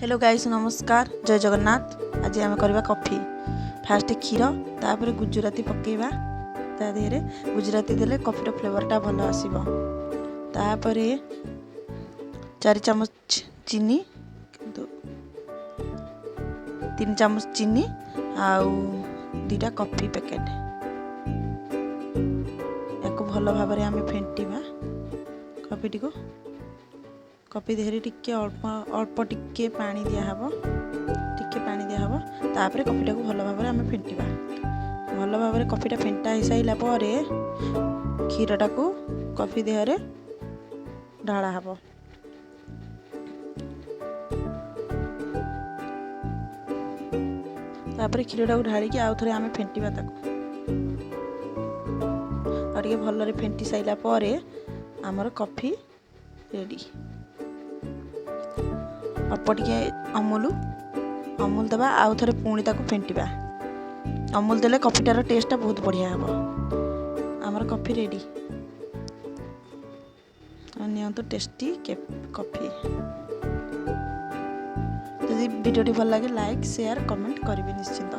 Hello guys नमस्कार जय जगन्नाथ। आज आम करवा कॉफी। फास्ट क्षीर तापर गुजराती पकेवा ता देहरे गुजराती देले कॉफीर फ्लेवरटा भल आसीबो। तापर 4 चामच चीनी 3 चामच चीनी आउ 2टा कॉफी पैकेट याको भल भाव आम फेंटिबा। कॉफी को कॉफी देहरे टिके अल्प टिके पानी दिया तापर कॉफीटा को भल भाव आम फेंटिबा। भल भाव कॉफीटा फेंटा हो सारा पर क्षीरटा को कॉफी देहरे ढाला हब। तापर क्षीरटा को ढालिकी आउ थे आम फेंटिबा ताको आगे भल फेंटी सारा पर आमर कॉफी रेडी। अल्प टिके अमूल दबा आउ थे पुणी ताको फेंटिबा। अमूल देले कॉफीटार टेस्टा बहुत बढ़िया हम। आमर कॉफी रेडी। नियंतु टेस्टी कॉफी। यदि वीडियोटी भल लगे लाइक शेयर कमेंट करेंगे निश्चिंत।